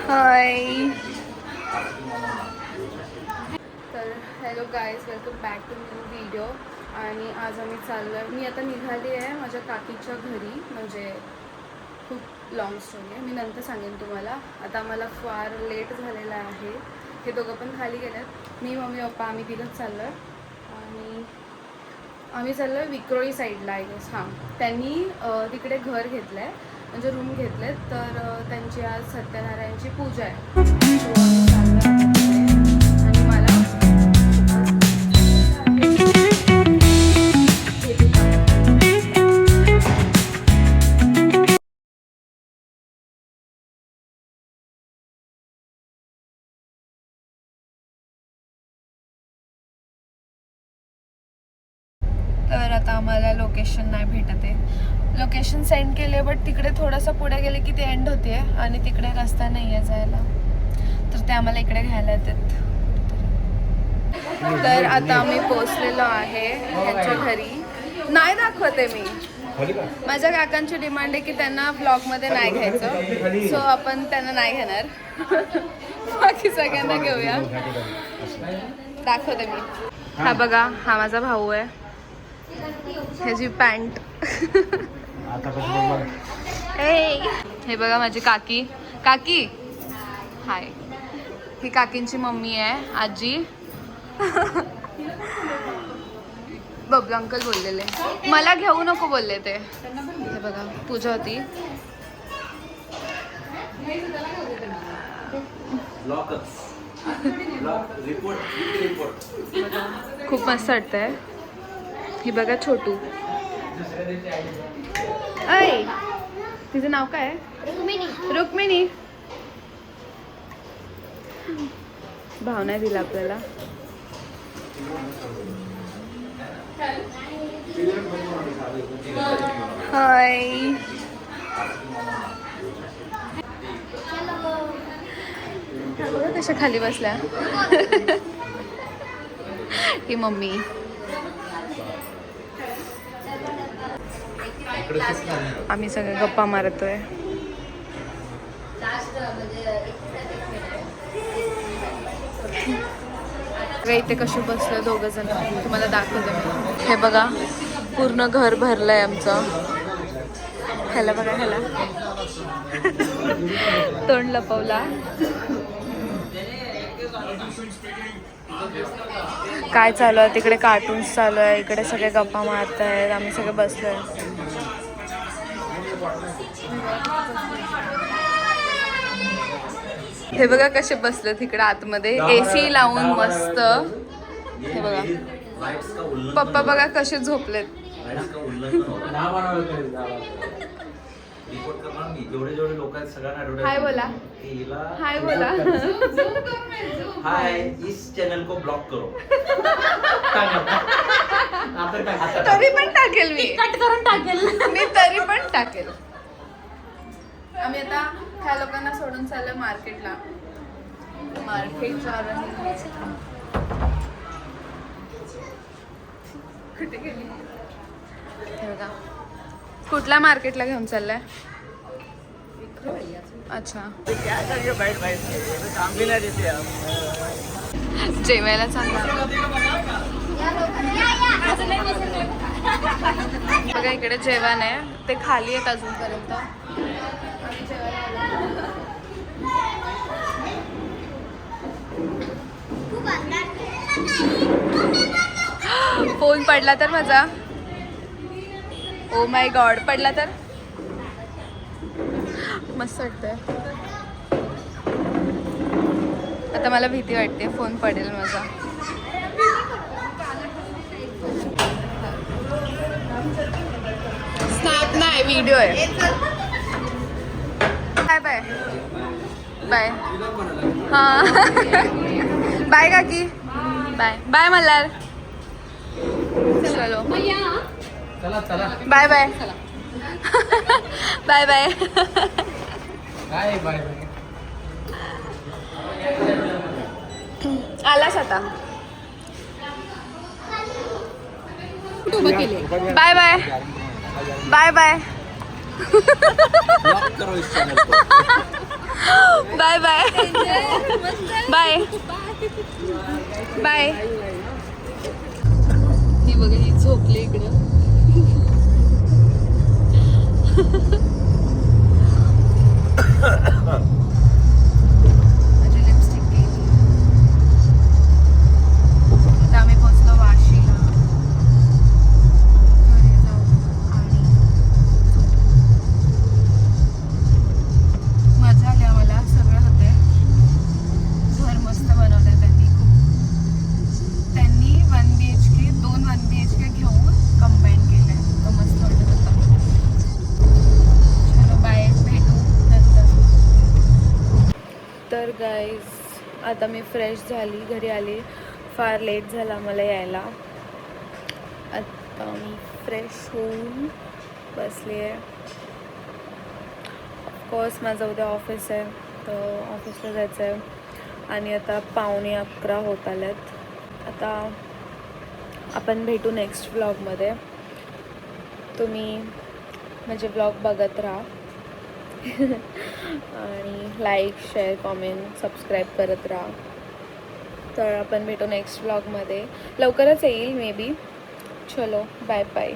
हाय. तर hello guys, welcome back to new video. आणि आज आम्ही चाललो आहे, मी आता निघाली आहे माझ्या काकीच्या घरी. म्हणजे खूप लाँग स्टोरी आहे, मी नंतर सांगेन तुम्हाला. आता आम्हाला फार लेट झालेला आहे. हे दोघं पण खाली गेलेत, मी मम्मी पप्पा आम्ही तिथंच चाललो आहे. आणि आम्ही चाललो आहे विक्रोळी साईडला आहे गेस. हां, त्यांनी तिकडे घर घेतलं आहे, म्हणजे रूम घेतलेत. तर त्यांची आज सत्यनारायणची पूजा आहे. आणि मला तर आता आम्हाला लोकेशन नाही भेटत आहे. लोकेशन सेंड केले, बट तिकडे थोडंसं पुढे गेले की ते एंड होते आणि तिकडे रस्ता नाही आहे जायला. तर ते आम्हाला इकडे घ्यायला येतात. तर आता आम्ही पोचलेलो आहे ह्यांच्या घरी. नाही दाखवते मी. माझ्या काकांची डिमांड आहे की त्यांना ब्लॉगमध्ये नाही घ्यायचं, सो आपण त्यांना नाही घेणार. बाकी सगळ्यांना घेऊया. दाखवते मी. हा बघा, हा माझा भाऊ आहे. ह्याची पॅन्ट. हे बघा माझी काकी. काकी हाय. ही काकींची मम्मी आहे, आजी. बबलू अंकल बोललेले, मला घेऊ नको बोलले ते. हे बघा पूजा होती. खूप मस्त वाटतंय. ही बघा छोटू. ऐ, तिचं नाव काय आहे? रुक्मिणी. भाव नाही दिला आपल्याला. हाय. कशा खाली बसल्या. ही मम्मी. आम्ही सगळे गप्पा मारतोय. इथे कसे बसले दोघं जण तुम्हाला दाखवते मी. हे बघा पूर्ण घर भरलंय आमचं. ह्याला बघा, ह्याला तोंड लपवला. काय चालू आहे तिकडे? कार्टून्स चालू आहे, इकडे सगळे गप्पा मारत आहेत, आम्ही सगळे बसलोय. हे बघा कसे बसले तिकडे आतमध्ये, AC लावून मस्त. हे बघा पप्पा बघा कसे झोपलेत. हाय बोला, हाय बोला. हाय, इस चॅनल को ब्लॉक करो. तरी पण टाकेल मी, कट करून टाकेल मी, तरी पण टाकेल. आम्ही आता ह्या लोकांना सोडून चाललोय मार्केटला. कुठे गेली? बघा कुठल्या मार्केटला घेऊन चाललाय? अच्छा, जेवायला चालला. बघा इकडे जेवण आहे, ते खाली आहेत अजूनपर्यंत. फोन पडला तर माझा, ओ माय गॉड, पडला तर मस्त वाटतंय. आता मला भीती वाटते फोन पडेल माझा. स्नॅप नाही, व्हिडिओ आहे. Bye bye bye. हां बाय काकी. Bye bye Malhar. चलो बाय बाय. Bye bye. आलास आता. Bye bye bye bye. Block करो इस चैनल को. Bye bye bye bye. ही बघा ही झोपली इकडं. माझी लिपस्टिक गेली. आता आम्ही पोचलो वाशीला. घरी जाऊ आणि मजा आली आम्हाला. सगळं होते. घर मस्त बनवलंय त्यांनी खूप. त्यांनी 1 BHK 2 1 BHK घेऊन कंबाईन केलंय. तो मस्त वाटत होता. चलो बाय, भेटू नंतर. तर गाईज आता मी फ्रेश झाली, घरी आली. फार लेट झाला मला यायला. आता मी फ्रेश होऊन बसली आहे. ऑफकोर्स माझं उद्या ऑफिस आहे, तर ऑफिसला जायचं आहे. आणि आता 11:45 होत आल्यात. आता आपण भेटू नेक्स्ट व्लॉगमध्ये. तुम्ही माझे व्लॉग बघत राहा. आणि लाईक, शेअर, कॉमेंट, सबस्क्राईब करत राहा. तर आपण भेटू नेक्स्ट व्लॉगमध्ये. लवकरच येईल मे बी. चलो बाय बाय.